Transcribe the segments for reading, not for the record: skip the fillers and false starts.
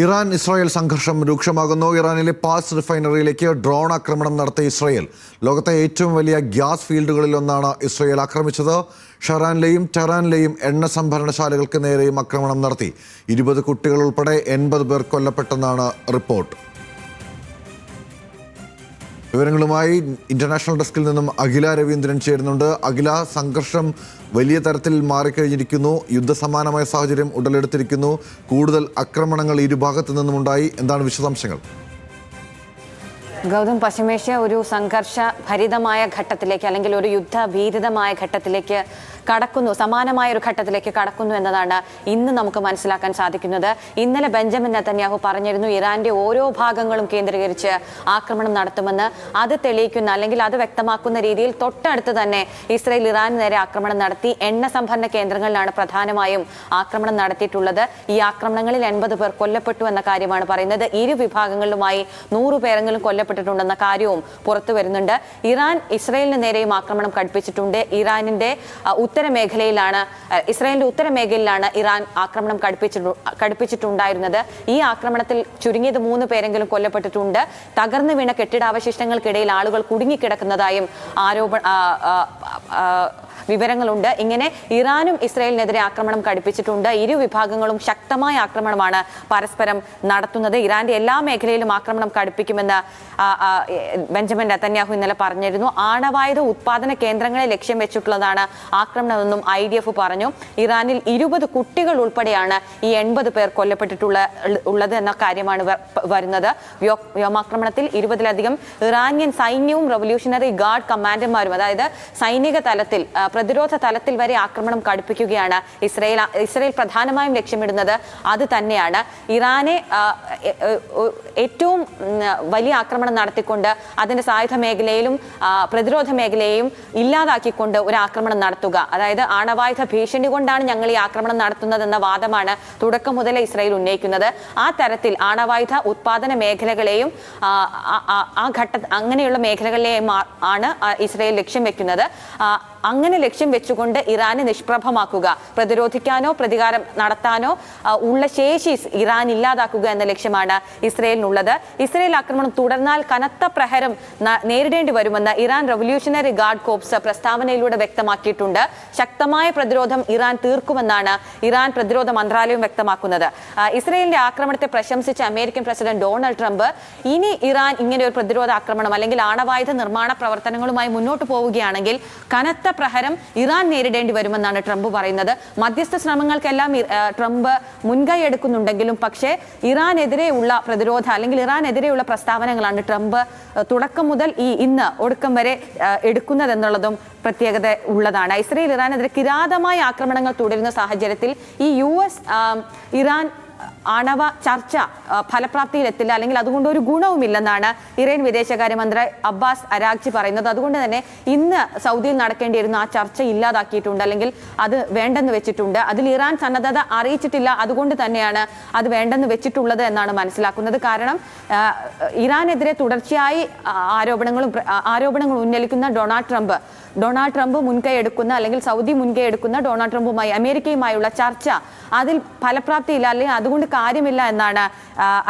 Iran Israel സംഘർഷം രൂക്ഷമാകുന്നു. ഇറാനിലെ pass റിഫൈനറിയിലേക്ക് drone ആക്രമണം നടത്തിയ ഇസ്രായേൽ ലോകത്തെ ഏറ്റവും വലിയ ഗ്യാസ് ഫീൽഡുകളിലൊന്നാണ് ഇസ്രായേൽ ആക്രമിച്ചത്. ഷെറാനിലെയും ടെഹ്റാനിലെയും എണ്ണ സംഭരണശാലകൾക്ക് നേരെയും ആക്രമണം നടത്തി. 20 കുട്ടികൾ ഉൾപ്പെടെ 80 പേർ കൊല്ലപ്പെട്ടെന്നാണ് റിപ്പോർട്ട്. വിവരങ്ങളുമായി ഇന്റർനാഷണൽ ഡെസ്കിൽ നിന്നും അഖില രവീന്ദ്രൻ ചേരുന്നുണ്ട്. അഖില, സംഘർഷം വലിയ തരത്തിൽ മാറിക്കഴിഞ്ഞിരിക്കുന്നു. യുദ്ധസമാനമായ സാഹചര്യം ഉടലെടുത്തിരിക്കുന്നു. കൂടുതൽ ആക്രമണങ്ങൾ ഇരുഭാഗത്തു നിന്നുമുണ്ടായി. എന്താണ് വിശദാംശങ്ങൾ? ഗൗതം, പശ്ചിമേഷ്യ ഒരു സംഘർഷ ഭരിതമായ ഘട്ടത്തിലേക്ക് അല്ലെങ്കിൽ ഒരു യുദ്ധഭീതിതമായ ഘട്ടത്തിലേക്ക് കടക്കുന്നു, സമാനമായ ഒരു ഘട്ടത്തിലേക്ക് കടക്കുന്നു എന്നതാണ് ഇന്ന് നമുക്ക് മനസ്സിലാക്കാൻ സാധിക്കുന്നത്. ഇന്നലെ ബെഞ്ചമിൻ നെതന്യാഹു പറഞ്ഞിരുന്നു ഇറാന്റെ ഓരോ ഭാഗങ്ങളും കേന്ദ്രീകരിച്ച് ആക്രമണം നടത്തുമെന്ന്. അത് തെളിയിക്കുന്ന അല്ലെങ്കിൽ അത് വ്യക്തമാക്കുന്ന രീതിയിൽ തൊട്ടടുത്ത് തന്നെ ഇസ്രായേൽ ഇറാന് നേരെ ആക്രമണം നടത്തി. എണ്ണ സംഭരണ കേന്ദ്രങ്ങളിലാണ് പ്രധാനമായും ആക്രമണം നടത്തിയിട്ടുള്ളത്. ഈ ആക്രമണങ്ങളിൽ 80 പേർ കൊല്ലപ്പെട്ടു എന്ന കാര്യമാണ് പറയുന്നത്. ഇരു വിഭാഗങ്ങളിലുമായി 100 പേരെങ്കിലും കൊല്ലപ്പെട്ടിട്ടുണ്ടെന്ന കാര്യവും പുറത്തു വരുന്നുണ്ട്. ഇറാൻ ഇസ്രായേലിന് നേരെയും ആക്രമണം കടുപ്പിച്ചിട്ടുണ്ട്. ഇസ്രായേലിന്റെ ഉത്തരമേഖലയിലാണ് ഇറാൻ ആക്രമണം കടുപ്പിച്ചിട്ടുണ്ടായിരുന്നത്. ഈ ആക്രമണത്തിൽ ചുരുങ്ങിയത് 3 പേരെങ്കിലും കൊല്ലപ്പെട്ടിട്ടുണ്ട്. തകർന്നു വീണ കെട്ടിടാവശിഷ്ടങ്ങൾക്കിടയിൽ ആളുകൾ കുടുങ്ങിക്കിടക്കുന്നതായും വിവരങ്ങളുണ്ട്. ഇങ്ങനെ ഇറാനും ഇസ്രായേലിനെതിരെ ആക്രമണം കടുപ്പിച്ചിട്ടുണ്ട്. ഇരു വിഭാഗങ്ങളും ശക്തമായ ആക്രമണമാണ് പരസ്പരം നടത്തുന്നത്. ഇറാന്റെ എല്ലാ മേഖലയിലും ആക്രമണം കടുപ്പിക്കുമെന്ന് ബെഞ്ചമിൻ നെതന്യാഹു ഇന്നലെ പറഞ്ഞിരുന്നു. ആണവായുധ ഉത്പാദന കേന്ദ്രങ്ങളെ ലക്ഷ്യം വെച്ചിട്ടുള്ളതാണ് ആക്രമണമെന്നും IDF പറഞ്ഞു. ഇറാനിൽ 20 കുട്ടികൾ ഉൾപ്പെടെയാണ് ഈ 80 പേർ കൊല്ലപ്പെട്ടിട്ടുള്ളത് എന്ന കാര്യമാണ് വരുന്നത്. വ്യോമാക്രമണത്തിൽ 20-ലധികം ഇറാനിയൻ സൈന്യവും റവല്യൂഷണറി ഗാർഡ് കമാൻഡർമാരും, അതായത് സൈനിക തലത്തിൽ പ്രതിരോധ തലത്തിൽ വരെ ആക്രമണം കടുപ്പിക്കുകയാണ് ഇസ്രായേൽ പ്രധാനമായും ലക്ഷ്യമിടുന്നത് അത് തന്നെയാണ്. ഇറാനെ ഏറ്റവും വലിയ ആക്രമണം നടത്തിക്കൊണ്ട് അതിന്റെ സായുധ മേഖലയിലും പ്രതിരോധ മേഖലയെയും ഇല്ലാതാക്കിക്കൊണ്ട് ഒരു ആക്രമണം നടത്തുക, അതായത് ആണവായുധ ഭീഷണി കൊണ്ടാണ് ഞങ്ങൾ ഈ ആക്രമണം നടത്തുന്നതെന്ന വാദമാണ് തുടക്കം മുതലേ ഇസ്രായേൽ ഉന്നയിക്കുന്നത്. ആ തരത്തിൽ ആണവായുധ ഉത്പാദന മേഖലകളെയും അങ്ങനെയുള്ള മേഖലകളെയും ആണ് ഇസ്രായേൽ ലക്ഷ്യം വെക്കുന്നത്. അങ്ങനെ ലക്ഷ്യം വെച്ചുകൊണ്ട് ഇറാനെ നിഷ്പ്രഭമാക്കുക, പ്രതിരോധിക്കാനോ പ്രതികാരം നടത്താനോ ഉള്ള ശേഷി ഇറാൻ ഇല്ലാതാക്കുക എന്ന ലക്ഷ്യമാണ് ഇസ്രായേലിനുള്ളത്. ഇസ്രായേൽ ആക്രമണം തുടർന്നാൽ കനത്ത പ്രഹരം നേരിടേണ്ടി വരുമെന്ന് ഇറാൻ റവല്യൂഷണറി ഗാർഡ് കോർപ്സ് പ്രസ്താവനയിലൂടെ വ്യക്തമാക്കിയിട്ടുണ്ട്. ശക്തമായ പ്രതിരോധം ഇറാൻ തീർക്കുമെന്നാണ് ഇറാൻ പ്രതിരോധ മന്ത്രാലയം വ്യക്തമാക്കുന്നത്. ഇസ്രായേലിന്റെ ആക്രമണത്തെ പ്രശംസിച്ച അമേരിക്കൻ പ്രസിഡന്റ് ഡൊണാൾഡ് ട്രംപ് ഇനി ഇറാൻ ഇങ്ങനെ ഒരു പ്രതിരോധ ആക്രമണം അല്ലെങ്കിൽ ആണവായുധ നിർമ്മാണ പ്രവർത്തനങ്ങളുമായി മുന്നോട്ട് പോവുകയാണെങ്കിൽ കനത്ത പ്രഹരം ഇറാൻ നേരിടേണ്ടി വരുമെന്നാണ് ട്രംപ് പറയുന്നത്. മധ്യസ്ഥ ശ്രമങ്ങൾക്കെല്ലാം ട്രംപ് മുൻകൈ എടുക്കുന്നുണ്ടെങ്കിലും പക്ഷേ ഇറാനെതിരെയുള്ള പ്രതിരോധ അല്ലെങ്കിൽ ഇറാനെതിരെയുള്ള പ്രസ്താവനകളാണ് ട്രംപ് തുടക്കം മുതൽ ഇന്ന് ഒടുക്കം വരെ എടുക്കുന്നതെന്നുള്ളതും പ്രത്യേകത ഉള്ളതാണ്. ഇസ്രായേൽ ഇറാനെതിരെ കിരാതമായ ആക്രമണങ്ങൾ തുടരുന്ന സാഹചര്യത്തിൽ ഈ US ഇറാൻ ആണവ ചർച്ച ഫലപ്രാപ്തിയിലെത്തില്ല, അല്ലെങ്കിൽ അതുകൊണ്ട് ഒരു ഗുണവുമില്ലെന്നാണ് ഇറാൻ വിദേശകാര്യമന്ത്രി അബ്ബാസ് അരാഗ്ചി പറയുന്നത്. അതുകൊണ്ട് തന്നെ ഇന്ന് സൗദിയിൽ നടക്കേണ്ടിയിരുന്ന ആ ചർച്ച ഇല്ലാതാക്കിയിട്ടുണ്ട്, അല്ലെങ്കിൽ അത് വേണ്ടെന്ന് വെച്ചിട്ടുണ്ട്. അതിൽ ഇറാൻ സന്നദ്ധത അറിയിച്ചിട്ടില്ല, അതുകൊണ്ട് തന്നെയാണ് അത് വേണ്ടെന്ന് വെച്ചിട്ടുള്ളത് എന്നാണ് മനസ്സിലാക്കുന്നത്. കാരണം ഇറാനെതിരെ തുടർച്ചയായി ആരോപണങ്ങൾ ഉന്നയിക്കുന്ന ഡൊണാൾഡ് ട്രംപ് മുൻകൈ എടുക്കുന്ന അല്ലെങ്കിൽ സൗദി മുൻകൈ എടുക്കുന്ന ഡൊണാൾഡ് ട്രംപുമായി അമേരിക്കയുമായുള്ള ചർച്ച അതിൽ ഫലപ്രാപ്തിയില്ല, അല്ലെങ്കിൽ അതുകൊണ്ട് കാര്യമില്ല എന്നാണ്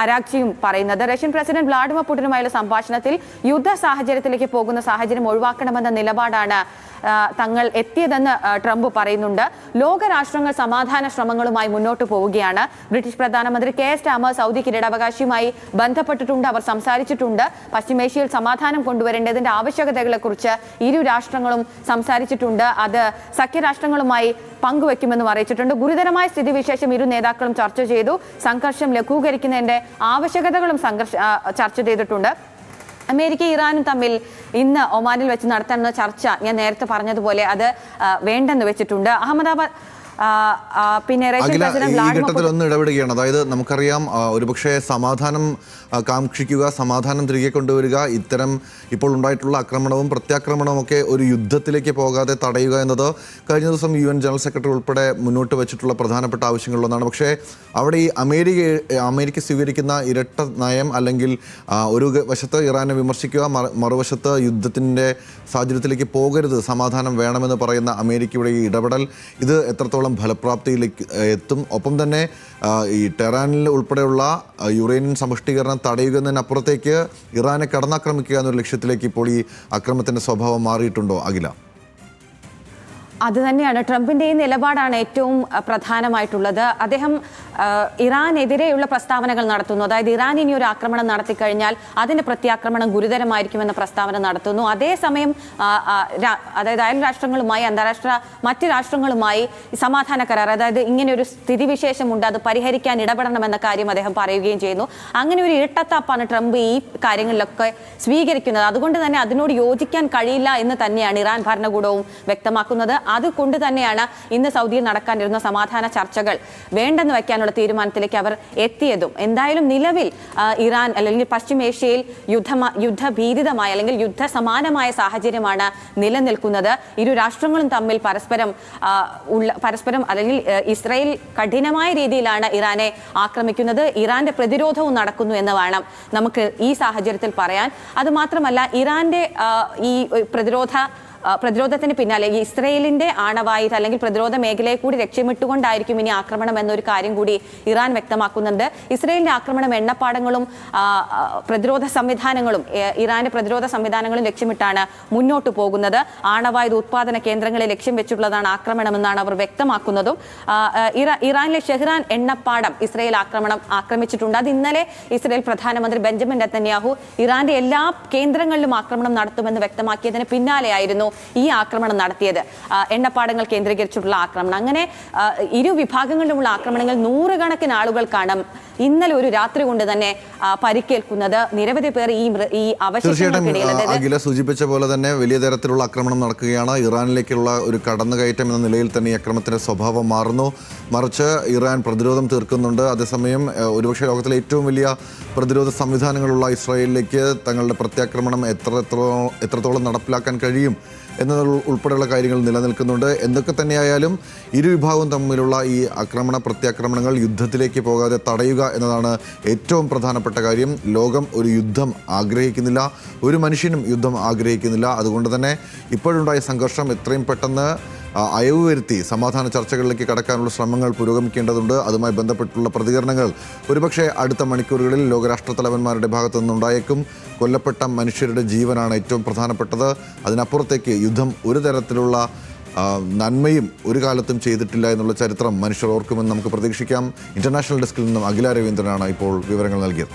അരാഗ്ചിയും പറയുന്നത്. റഷ്യൻ പ്രസിഡന്റ് വ്ളാഡിമിർ പുടിനുമായുള്ള സംഭാഷണത്തിൽ യുദ്ധ സാഹചര്യത്തിലേക്ക് പോകുന്ന സാഹചര്യം ഒഴിവാക്കണമെന്ന നിലപാടാണ് തങ്ങൾ എത്തിയതെന്ന് ട്രംപ് പറയുന്നുണ്ട്. ലോകരാഷ്ട്രങ്ങൾ സമാധാന ശ്രമങ്ങളുമായി മുന്നോട്ട് പോവുകയാണ്. ബ്രിട്ടീഷ് പ്രധാനമന്ത്രി കെയർ സ്റ്റാമർ സൗദി കിരീടാവകാശിയുമായി ബന്ധപ്പെട്ടിട്ടുണ്ട്, അവർ സംസാരിച്ചിട്ടുണ്ട്. പശ്ചിമേഷ്യയിൽ സമാധാനം കൊണ്ടുവരേണ്ടതിന്റെ ആവശ്യകതകളെക്കുറിച്ച് ഇരു രാഷ്ട്രങ്ങളും സംസാരിച്ചിട്ടുണ്ട്. അത് സഖ്യരാഷ്ട്രങ്ങളുമായി പങ്കുവെക്കുമെന്നും അറിയിച്ചിട്ടുണ്ട്. ഗുരുതരമായ സ്ഥിതിവിശേഷം ഇരു നേതാക്കളും ചർച്ച ചെയ്തു. സംഘർഷം ലഘൂകരിക്കുന്നതിന്റെ ആവശ്യകതകളും ചർച്ച ചെയ്തിട്ടുണ്ട്. അമേരിക്കയും ഇറാനും തമ്മിൽ ഇന്ന് ഒമാനിൽ വെച്ച് നടത്തുന്ന ചർച്ച ഞാൻ നേരത്തെ പറഞ്ഞതുപോലെ അത് വേണ്ടെന്ന് വെച്ചിട്ടുണ്ട്. പിന്നെ റഷ്യൻ പ്രസിഡന്റ് ഒന്ന് ഇടപെടുകയാണ്. അതായത് നമുക്കറിയാം, ഒരുപക്ഷെ സമാധാനം കാക്ഷിക്കുക, സമാധാനം തിരികെ കൊണ്ടുവരിക, ഇത്തരം ഇപ്പോൾ ഉണ്ടായിട്ടുള്ള ആക്രമണവും പ്രത്യാക്രമണവും ഒക്കെ ഒരു യുദ്ധത്തിലേക്ക് പോകാതെ തടയുക എന്നത് കഴിഞ്ഞ ദിവസം UN ജനറൽ സെക്രട്ടറി ഉൾപ്പെടെ മുന്നോട്ട് വെച്ചിട്ടുള്ള പ്രധാനപ്പെട്ട ആവശ്യങ്ങളിലൊന്നാണ്. പക്ഷേ അവിടെ ഈ അമേരിക്ക സ്വീകരിക്കുന്ന ഇരട്ട നയം, അല്ലെങ്കിൽ ഒരു വശത്ത് ഇറാനെ വിമർശിക്കുക, മറുവശത്ത് യുദ്ധത്തിൻ്റെ സാഹചര്യത്തിലേക്ക് പോകരുത്, സമാധാനം വേണമെന്ന് പറയുന്ന അമേരിക്കയുടെ ഈ ഇടപെടൽ, ഇത് എത്രത്തോളം എത്രത്തോളം ഫലപ്രാപ്തിയിലേക്ക് എത്തും, ഒപ്പം തന്നെ ഈ ടെഹ്റാനിൽ ഉൾപ്പെടെയുള്ള യുറേനിയൻ സമ്പുഷ്ടീകരണം തടയുന്നതിനപ്പുറത്തേക്ക് ഇറാനെ കടന്നാക്രമിക്കുക എന്നൊരു ലക്ഷ്യത്തിലേക്ക് ഇപ്പോൾ ഈ ആക്രമണത്തിൻ്റെ സ്വഭാവം മാറിയിട്ടുണ്ടോ അഖില? അത് തന്നെയാണ് ട്രംപിൻ്റെ ഈ നിലപാടാണ് ഏറ്റവും പ്രധാനമായിട്ടുള്ളത്. അദ്ദേഹം ഇറാനെതിരെയുള്ള പ്രസ്താവനകൾ നടത്തുന്നു. അതായത് ഇറാൻ ഇനി ഒരു ആക്രമണം നടത്തിക്കഴിഞ്ഞാൽ അതിൻ്റെ പ്രത്യാക്രമണം ഗുരുതരമായിരിക്കുമെന്ന പ്രസ്താവന നടത്തുന്നു. അതേസമയം അതായത് അയൽ രാഷ്ട്രങ്ങളുമായി അന്താരാഷ്ട്ര മറ്റ് രാഷ്ട്രങ്ങളുമായി സമാധാന കരാർ, അതായത് ഇങ്ങനെ ഒരു സ്ഥിതിവിശേഷമുണ്ട്, അത് പരിഹരിക്കാൻ ഇടപെടണമെന്ന കാര്യം അദ്ദേഹം പറയുകയും ചെയ്യുന്നു. അങ്ങനെ ഒരു ഇരട്ടത്താപ്പാണ് ട്രംപ് ഈ കാര്യങ്ങളിലൊക്കെ സ്വീകരിക്കുന്നത്. അതുകൊണ്ട് തന്നെ അതിനോട് യോജിക്കാൻ കഴിയില്ല എന്ന് തന്നെയാണ് ഇറാൻ ഭരണകൂടവും വ്യക്തമാക്കുന്നത്. അതുകൊണ്ട് തന്നെയാണ് ഇന്ന് സൗദിയിൽ നടക്കാനിരുന്ന സമാധാന ചർച്ചകൾ വേണ്ടെന്ന് വയ്ക്കാനുള്ള തീരുമാനത്തിലേക്ക് അവർ എത്തിയതും. എന്തായാലും നിലവിൽ ഇറാൻ അല്ലെങ്കിൽ പശ്ചിമേഷ്യയിൽ യുദ്ധഭീതിതമായ അല്ലെങ്കിൽ യുദ്ധസമാനമായ സാഹചര്യമാണ് നിലനിൽക്കുന്നത്. ഇരു രാഷ്ട്രങ്ങളും തമ്മിൽ പരസ്പരം അല്ലെങ്കിൽ ഇസ്രായേൽ കഠിനമായ രീതിയിലാണ് ഇറാനെ ആക്രമിക്കുന്നത്. ഇറാന്റെ പ്രതിരോധവും നടക്കുന്നു എന്ന് വേണം നമുക്ക് ഈ സാഹചര്യത്തിൽ പറയാൻ. അതുമാത്രമല്ല ഇറാന്റെ ഈ പ്രതിരോധത്തിന് പിന്നാലെ ഇസ്രയേലിന്റെ ആണവായുധ അല്ലെങ്കിൽ പ്രതിരോധ മേഖലയെ കൂടി ലക്ഷ്യമിട്ടുകൊണ്ടായിരിക്കും ഇനി ആക്രമണം എന്നൊരു കാര്യം കൂടി ഇറാൻ വ്യക്തമാക്കുന്നുണ്ട്. ഇസ്രയേലിന്റെ ആക്രമണം എണ്ണപ്പാടങ്ങളും പ്രതിരോധ സംവിധാനങ്ങളും ഇറാന്റെ പ്രതിരോധ സംവിധാനങ്ങളും ലക്ഷ്യമിട്ടാണ് മുന്നോട്ട് പോകുന്നത്. ആണവായുധ ഉത്പാദന കേന്ദ്രങ്ങളെ ലക്ഷ്യം വെച്ചിട്ടുള്ളതാണ് ആക്രമണമെന്നാണ് അവർ വ്യക്തമാക്കുന്നതും. ഇറാനിലെ ഷെഹ്റാൻ എണ്ണപ്പാടം ഇസ്രയേൽ ആക്രമിച്ചിട്ടുണ്ട്. അത് ഇന്നലെ ഇസ്രയേൽ പ്രധാനമന്ത്രി ബെഞ്ചമിൻ നെതന്യാഹു ഇറാന്റെ എല്ലാ കേന്ദ്രങ്ങളിലും ആക്രമണം നടത്തുമെന്ന് വ്യക്തമാക്കിയതിന് പിന്നാലെയായിരുന്നു ഈ ആക്രമണം നടത്തിയത്. എണ്ണപ്പാടങ്ങൾ കേന്ദ്രീകരിച്ചിട്ടുള്ള ആക്രമണം. അങ്ങനെ ഇരു വിഭാഗങ്ങളിലുമുള്ള ആക്രമണങ്ങൾ നൂറുകണക്കിന് ആളുകൾക്കാണ് ഇന്നലെ ഒരു രാത്രി കൊണ്ട് തന്നെ പരിക്കേൽക്കുന്നത്. നിരവധി പേർ ഈ അവശേഷങ്ങൾക്കിടയിൽ അഖില സൂചിപ്പിച്ച പോലെ തന്നെ വലിയ തരത്തിലുള്ള ആക്രമണം നടക്കുകയാണ്. ഇറാനിലേക്കുള്ള ഒരു കടന്നുകയറ്റം എന്ന നിലയിൽ തന്നെ ഈ ആക്രമണത്തിന്റെ സ്വഭാവം മാറുന്നു. മറിച്ച് ഇറാൻ പ്രതിരോധം തീർക്കുന്നുണ്ട്. അതേസമയം ഒരുപക്ഷെ ലോകത്തിലെ ഏറ്റവും വലിയ പ്രതിരോധ സംവിധാനങ്ങളുള്ള ഇസ്രായേലിലേക്ക് തങ്ങളുടെ പ്രത്യാക്രമണം എത്രത്തോളം നടപ്പിലാക്കാൻ കഴിയും എന്നത് ഉൾപ്പെടെയുള്ള കാര്യങ്ങൾ നിലനിൽക്കുന്നുണ്ട്. എന്തൊക്കെ തന്നെയായാലും ഇരു വിഭാഗവും തമ്മിലുള്ള ഈ പ്രത്യാക്രമണങ്ങൾ യുദ്ധത്തിലേക്ക് പോകാതെ തടയുക എന്നതാണ് ഏറ്റവും പ്രധാനപ്പെട്ട കാര്യം. ലോകം ഒരു യുദ്ധം ആഗ്രഹിക്കുന്നില്ല, ഒരു മനുഷ്യനും യുദ്ധം ആഗ്രഹിക്കുന്നില്ല. അതുകൊണ്ട് തന്നെ ഇപ്പോഴുണ്ടായ സംഘർഷം എത്രയും പെട്ടെന്ന് അയവ് വരുത്തി സമാധാന ചർച്ചകളിലേക്ക് കടക്കാനുള്ള ശ്രമങ്ങൾ പുരോഗമിക്കേണ്ടതുണ്ട്. അതുമായി ബന്ധപ്പെട്ടുള്ള പ്രതികരണങ്ങൾ ഒരുപക്ഷെ അടുത്ത മണിക്കൂറുകളിൽ ലോകരാഷ്ട്ര തലവന്മാരുടെ ഭാഗത്തു നിന്നുണ്ടായേക്കും. കൊല്ലപ്പെട്ട മനുഷ്യരുടെ ജീവനാണ് ഏറ്റവും പ്രധാനപ്പെട്ടത്. അതിനപ്പുറത്തേക്ക് യുദ്ധം ഒരു തരത്തിലുള്ള നന്മയും ഒരു കാലത്തും ചെയ്തിട്ടില്ല എന്നുള്ള ചരിത്രം മനുഷ്യർ ഓർക്കുമെന്ന് നമുക്ക് പ്രതീക്ഷിക്കാം. ഇന്റർനാഷണൽ ഡെസ്കിൽ നിന്നും അഖില രവീന്ദ്രനാണ് ഇപ്പോൾ വിവരങ്ങൾ നൽകിയത്.